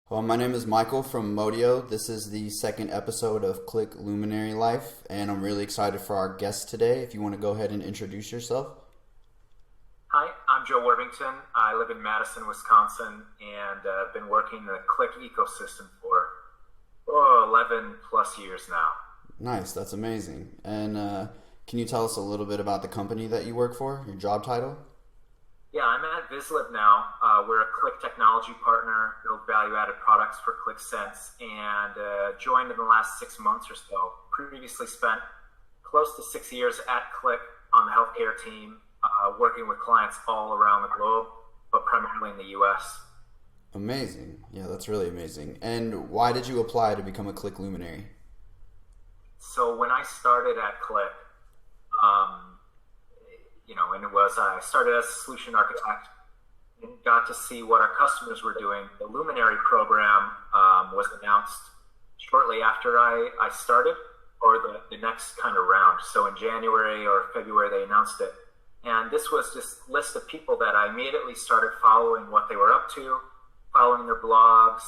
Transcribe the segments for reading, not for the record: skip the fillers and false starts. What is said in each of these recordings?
Well, my name is Michael from Modio. This is the second episode of Qlik Luminary Life, and I'm really excited for our guest today. If you want to go ahead and introduce yourself. Hi, I'm Joe Warbington. I live in Madison, Wisconsin, and I've been working in the Clique ecosystem for 11 plus years now. Nice, that's amazing. And can you tell us a little bit about the company that you work for, your job title? Yeah, I'm at VizLib now. We're a Clique technology partner, build value-added products for ClickSense, and joined in the last 6 months or so. Previously spent close to 6 years at Clique on the healthcare team, working with clients all around the globe, but primarily in the U.S. Amazing. Yeah, that's really amazing. And why did you apply to become a Qlik Luminary? So when I started at Clique, and I started as a solution architect and got to see what our customers were doing. The Luminary program was announced shortly after I started, or the next kind of round. So in January or February, they announced it. And this was just a list of people that I immediately started following what they were up to, following their blogs.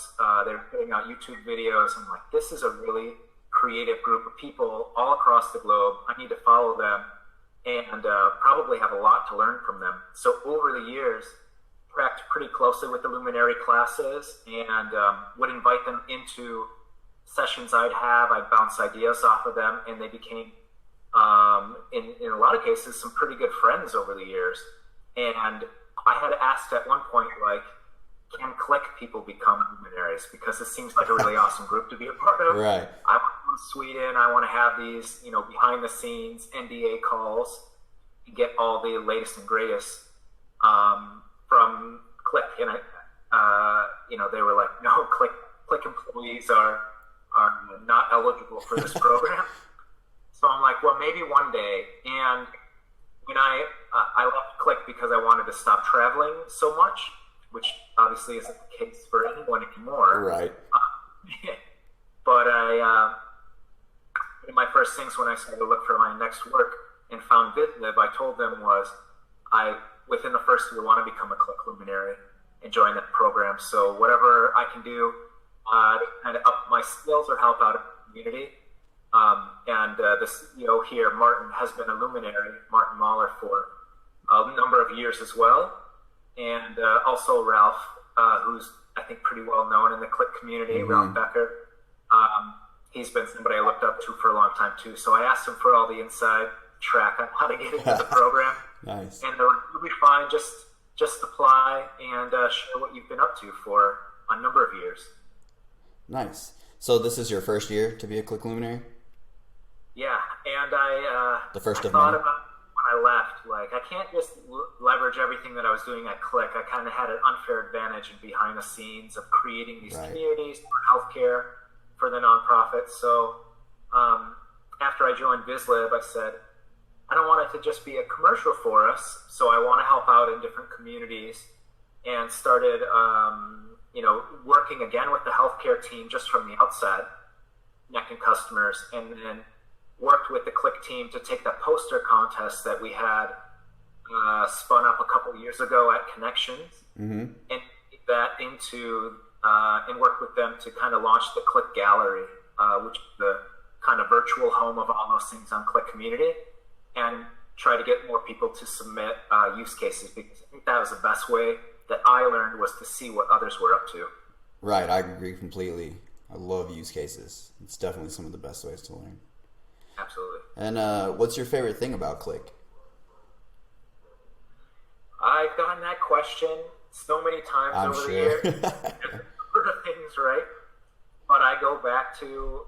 They were putting out YouTube videos. I'm like, this is a really creative group of people all across the globe. I need to follow them and probably have a lot to learn from them. So over the years, tracked pretty closely with the Luminary classes and would invite them into sessions I'd have. I'd bounce ideas off of them, and they became, in a lot of cases, some pretty good friends over the years. And I had asked at one point, like, can Clique people become luminaries? Because this seems like a really awesome group to be a part of. Right. I want to go to Sweden. I want to have these, behind the scenes NDA calls and get all the latest and greatest from Clique. And they were like, no, Clique employees are not eligible for this program. So I'm like, well, maybe one day. And when I left Clique because I wanted to stop traveling so much, which obviously isn't the case for anyone anymore. Right. But one of my first things when I started to look for my next work and found VizLib, I told them was within the first year, want to become a Qlik Luminary and join that program. So whatever I can do to kind of up my skills or help out a community. The CEO here, Martin, has been a luminary, Martin Mahler, for a number of years as well. And also Ralph, who's I think pretty well known in the Clique community, Mm-hmm. Ralph Becker. He's been somebody I looked up to for a long time too. So I asked him for all the inside track on how to get into the program. Nice. And they're like, you'll be fine, just apply and share what you've been up to for a number of years. Nice. So this is your first year to be a Qlik Luminary? Yeah, and I The first of thought many? about when I left, like, I can't just leverage everything that I was doing at Clique. I kind of had an unfair advantage in behind the scenes of creating these Right. communities for healthcare for the nonprofits. So after I joined VizLib, I said, I don't want it to just be a commercial for us, so I want to help out in different communities, and started working again with the healthcare team just from the outside, connecting customers, and then worked with the Clique team to take that poster contest that we had spun up a couple of years ago at Connections, Mm-hmm. and take that into and work with them to kind of launch the Clique Gallery, which is the kind of virtual home of all those things on Clique community, and try to get more people to submit use cases, because I think that was the best way that I learned, was to see what others were up to. Right, I agree completely. I love use cases. It's definitely some of the best ways to learn. Absolutely. And what's your favorite thing about Qlik? I've gotten that question so many times I'm over the sure. years. Things, right? But I go back to,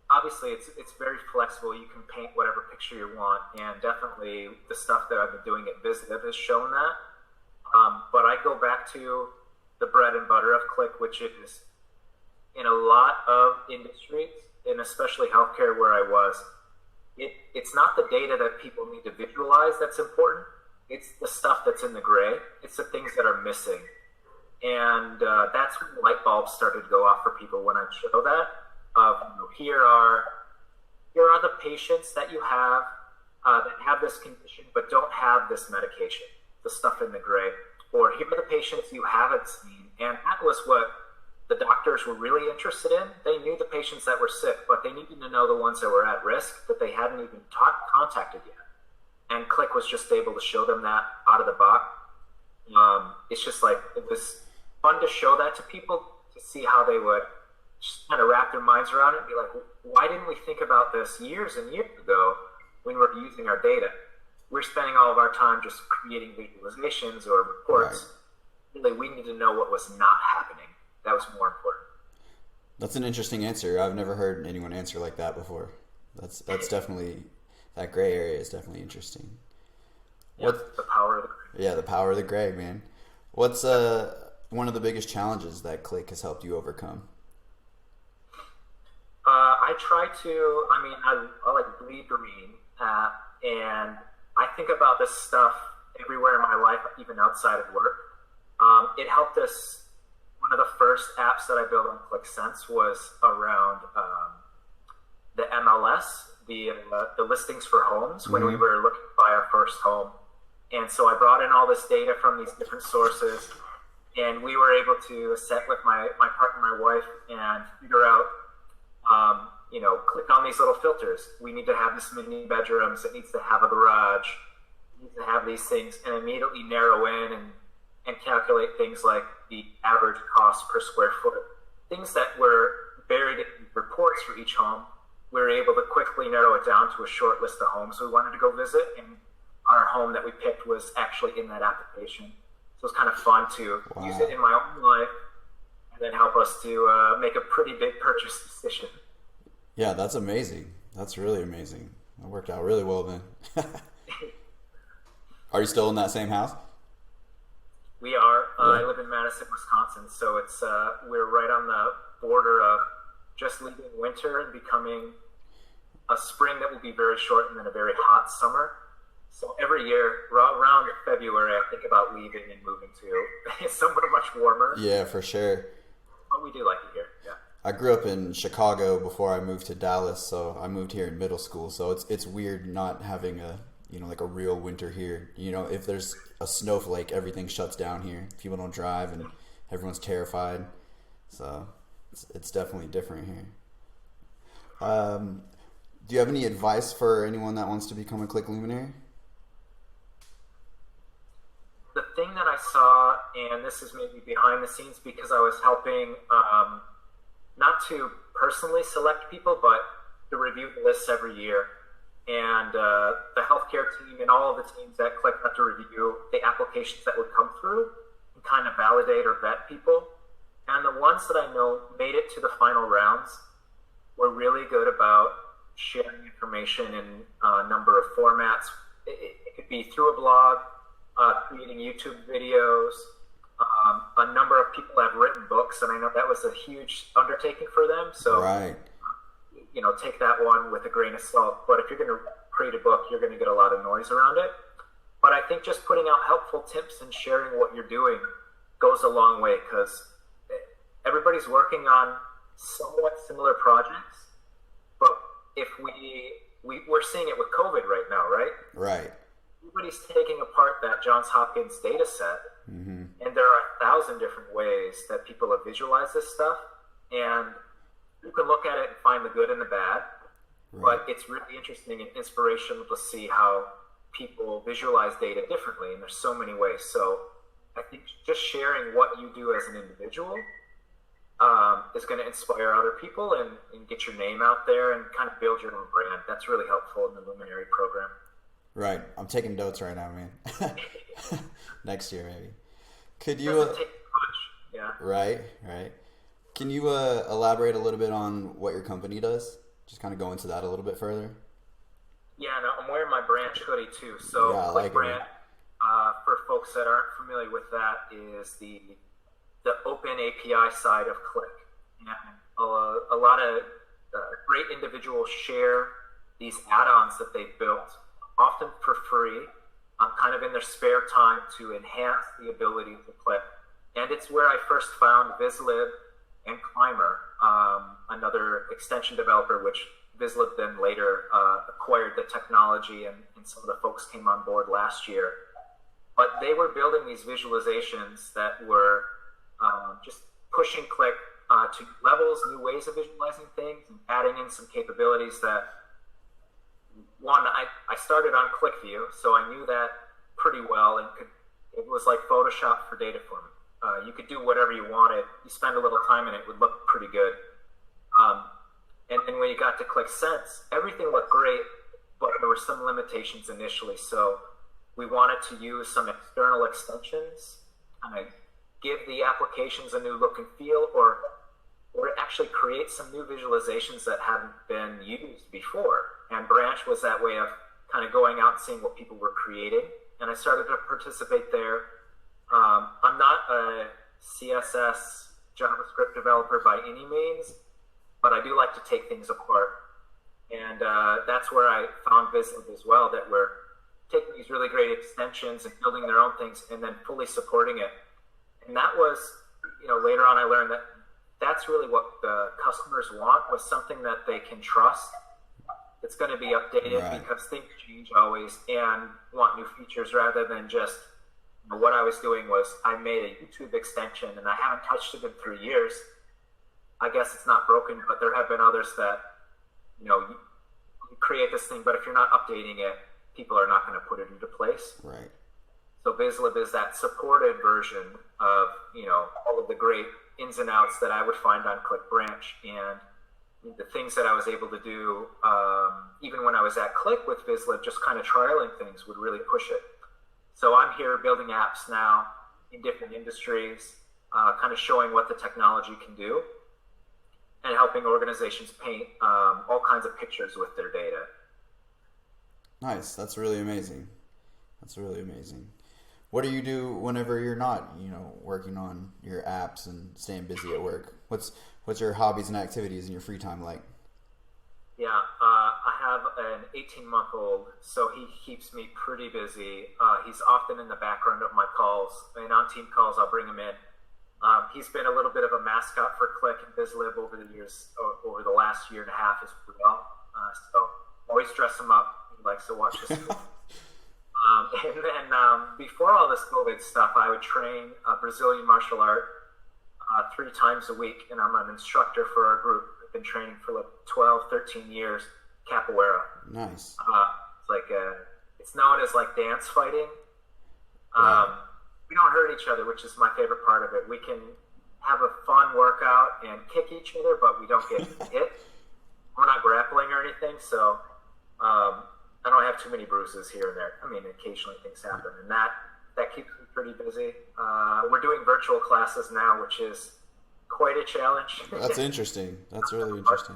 obviously it's very flexible. You can paint whatever picture you want, and definitely the stuff that I've been doing at VizLib has shown that. But I go back to the bread and butter of Clique, which is in a lot of industries, and especially healthcare where I was, it's not the data that people need to visualize that's important. It's the stuff that's in the gray. It's the things that are missing. And that's when light bulbs started to go off for people when I show that. Here are the patients that you have that have this condition but don't have this medication, the stuff in the gray. Or here are the patients you haven't seen And that was what the doctors were really interested in. They knew the patients that were sick, but they needed to know the ones that were at risk that they hadn't even contacted yet. And Qlik was just able to show them that out of the box. It's just like, it was fun to show that to people, to see how they would just kind of wrap their minds around it and be like, why didn't we think about this years and years ago when we were using our data? We're spending all of our time just creating visualizations or reports. Right. Really, we need to know what was not happening. That was more important. That's an interesting answer. I've never heard anyone answer like that before. That's definitely, that gray area is definitely interesting. Yeah, the power of the gray. Yeah, the power of the gray, man. What's one of the biggest challenges that Qlik has helped you overcome? I try to, I like bleed green, and I think about this stuff everywhere in my life, even outside of work. It helped us. One of the first apps that I built on Qlik Sense was around the MLS, the listings for homes, when we were looking to buy our first home. And so I brought in all this data from these different sources, and we were able to sit with my partner, my wife, and figure out, click on these little filters. We need to have this many bedrooms. It needs to have a garage. It needs to have these things, and immediately narrow in and calculate things like the average cost per square foot. Things that were buried in reports for each home, we were able to quickly narrow it down to a short list of homes we wanted to go visit, and our home that we picked was actually in that application. So it's kind of fun to use it in my own life and then help us to make a pretty big purchase decision. Yeah, that's amazing. That's really amazing. That worked out really well then. Are you still in that same house? We are. I live in Madison, Wisconsin, so it's we're right on the border of just leaving winter and becoming a spring that will be very short and then a very hot summer. So every year, around February, I think about leaving and moving to somewhere much warmer. Yeah, for sure. But we do like it here, yeah. I grew up in Chicago before I moved to Dallas, so I moved here in middle school. So it's weird not having a like a real winter here. If there's a snowflake, everything shuts down here. People don't drive, and everyone's terrified. So it's definitely different here. Do you have any advice for anyone that wants to become a Qlik Luminary? The thing that I saw, and this is maybe behind the scenes because I was helping not to personally select people, but to review the lists every year. And the healthcare team and all of the teams at Qlik had to review the applications that would come through and kind of validate or vet people. And the ones that I know made it to the final rounds were really good about sharing information in a number of formats. It could be through a blog, creating YouTube videos. A number of people have written books, and I know that was a huge undertaking for them. So, right. Take that one with a grain of salt. But if you're going to create a book, you're going to get a lot of noise around it. But I think just putting out helpful tips and sharing what you're doing goes a long way, because everybody's working on somewhat similar projects. But if we're seeing it with COVID right now, right? Right. Everybody's taking apart that Johns Hopkins data set, and there are 1,000 different ways that people have visualized this stuff, and you can look at it and find the good and the bad, but it's really interesting and inspirational to see how people visualize data differently, and there's so many ways. So I think just sharing what you do as an individual is going to inspire other people and get your name out there and kind of build your own brand. That's really helpful in the Luminary program. Right. I'm taking notes right now, man. Next year, maybe. Could you... Doesn't take much. Yeah. Right. Can you elaborate a little bit on what your company does? Just kind of go into that a little bit further. Yeah, no, I'm wearing my branch hoodie too. So yeah, Qlik brand, for folks that aren't familiar with that, is the open API side of Qlik. And a lot of great individuals share these add-ons that they've built, often for free, kind of in their spare time, to enhance the ability of Qlik. And it's where I first found VizLib and Climber, another extension developer, which VizLib then later acquired the technology, and some of the folks came on board last year. But they were building these visualizations that were just pushing Qlik to levels, new ways of visualizing things, and adding in some capabilities that, I started on Qlik View, so I knew that pretty well, and it was like Photoshop for data forming. You could do whatever you wanted. You spend a little time and it would look pretty good. And then when you got to Qlik Sense, everything looked great, but there were some limitations initially. So we wanted to use some external extensions, kind of give the applications a new look and feel, or actually create some new visualizations that hadn't been used before. And Branch was that way of kind of going out and seeing what people were creating. And I started to participate there. I'm not a CSS JavaScript developer by any means, but I do like to take things apart. And that's where I found Vizlib as well, that we're taking these really great extensions and building their own things and then fully supporting it. And that was, later on I learned that that's really what the customers want, was something that they can trust. It's going to be updated, right, because things change always, and want new features rather than just, what I was doing was I made a YouTube extension and I haven't touched it in 3 years. I guess it's not broken, but there have been others that, you create this thing, but if you're not updating it, people are not going to put it into place. Right. So Vizlib is that supported version of, all of the great ins and outs that I would find on Qlik Branch, and the things that I was able to do, even when I was at Qlik with Vizlib, just kind of trialing things would really push it. So I'm here building apps now in different industries, kind of showing what the technology can do, and helping organizations paint all kinds of pictures with their data. Nice. That's really amazing. What do you do whenever you're not, working on your apps and staying busy at work? What's your hobbies and activities in your free time like? Yeah, I have an 18-month-old, so he keeps me pretty busy. He's often in the background of my calls, and on team calls, I'll bring him in. He's been a little bit of a mascot for Qlik and Vizlib over the years, over the last year and a half as well. So always dress him up. He likes to watch this. And then before all this COVID stuff, I would train Brazilian martial art 3 times a week, and I'm an instructor for our group. I've been training for like 12, 13 years, capoeira. Nice. It's like it's known as like dance fighting. Right. We don't hurt each other, which is my favorite part of it. We can have a fun workout and kick each other, but we don't get hit. We're not grappling or anything, so I don't have too many bruises here and there. I mean, occasionally things happen, and that keeps me pretty busy. We're doing virtual classes now, which is quite a challenge. That's interesting. That's really interesting.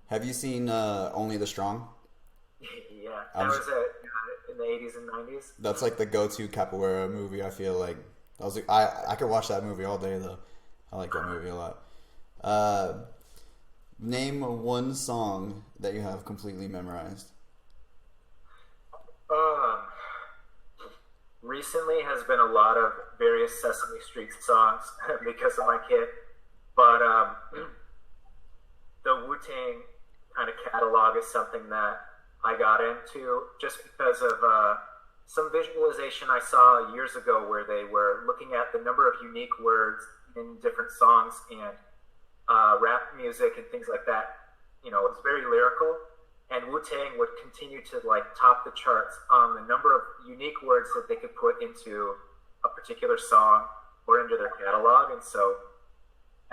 Have you seen Only the Strong? Yeah, that was in the 80s and 90s. That's like the go-to capoeira movie, I feel like. I could watch that movie all day, though. I like that movie a lot. Name one song that you have completely memorized. Recently has been a lot of various Sesame Street songs because of my kid, but the Wu-Tang kind of catalog is something that I got into just because of some visualization I saw years ago where they were looking at the number of unique words in different songs and rap music and things like that. It's very lyrical, and Wu-Tang would continue to top the charts on the number of unique words that they could put into a particular song or into their catalog. And so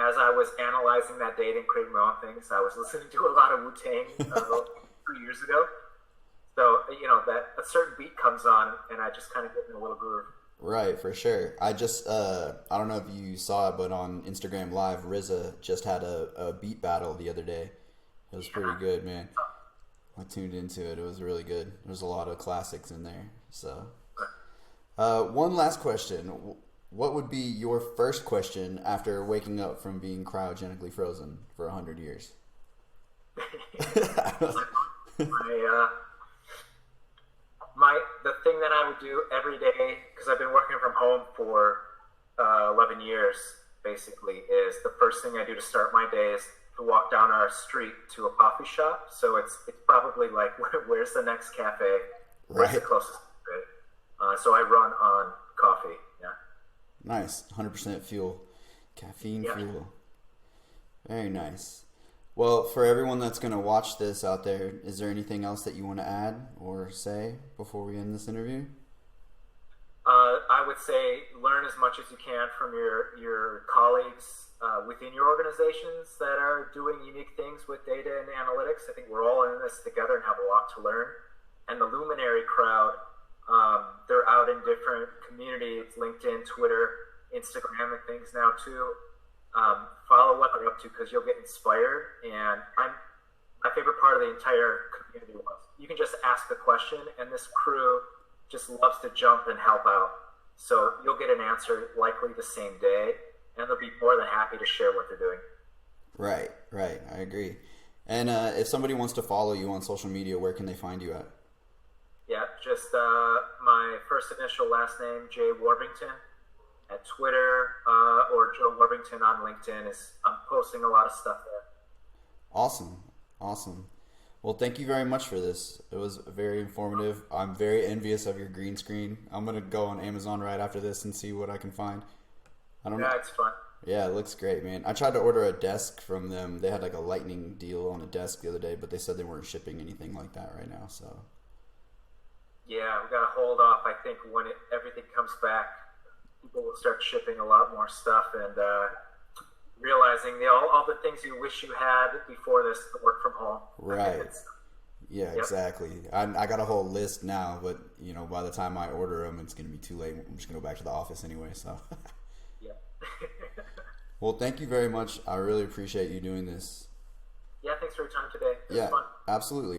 as I was analyzing that data and creating my own things, I was listening to a lot of Wu-Tang 3 years ago. So, that a certain beat comes on and I just kind of get in a little groove. Right, for sure. I just, I don't know if you saw it, but on Instagram Live, RZA just had a beat battle the other day. It was pretty good, man. I tuned into it. It was really good. There's a lot of classics in there. So, one last question. What would be your first question after waking up from being cryogenically frozen for 100 years? The thing that I would do every day, because I've been working from home for 11 years, basically, is the first thing I do to start my day is to walk down our street to a coffee shop. So it's probably like, where's the next cafe? Where's the closest cafe? So I run on coffee. Yeah. Nice. 100% fuel. Caffeine Yeah. fuel. Very nice. Well, for everyone that's going to watch this out there, is there anything else that you want to add or say before we end this interview? I would say learn as much as you can from your colleagues within your organizations that are doing unique things with data and analytics. I think we're all in this together and have a lot to learn. And the Luminary crowd, they're out in different communities, LinkedIn, Twitter, Instagram, and things now too. Follow what they're up to because you'll get inspired. And my favorite part of the entire community was you can just ask a question, and this crew just loves to jump and help out. So you'll get an answer likely the same day, and they'll be more than happy to share what they're doing. Right, right. I agree. And if somebody wants to follow you on social media, where can they find you at? Yeah, just my first initial last name, Jay Warbington, at Twitter or Joe Warbington on LinkedIn. I'm posting a lot of stuff there. Awesome. Awesome. Well, thank you very much for this. It was very informative. I'm very envious of your green screen. I'm going to go on Amazon right after this and see what I can find. I don't know. Yeah, it's fun. Yeah, it looks great, man. I tried to order a desk from them. They had like a lightning deal on a desk the other day, but they said they weren't shipping anything like that right now. So Yeah, we got to hold off. I think when everything comes back, people will start shipping a lot more stuff and realizing all the things you wish you had before this to work from home. right. Yeah, Yep. exactly. I got a whole list now, but by the time I order them, it's going to be too late. I'm just going to go back to the office anyway. So, Yeah. well, thank you very much. I really appreciate you doing this. Yeah, thanks for your time today. It was Yeah, fun. absolutely.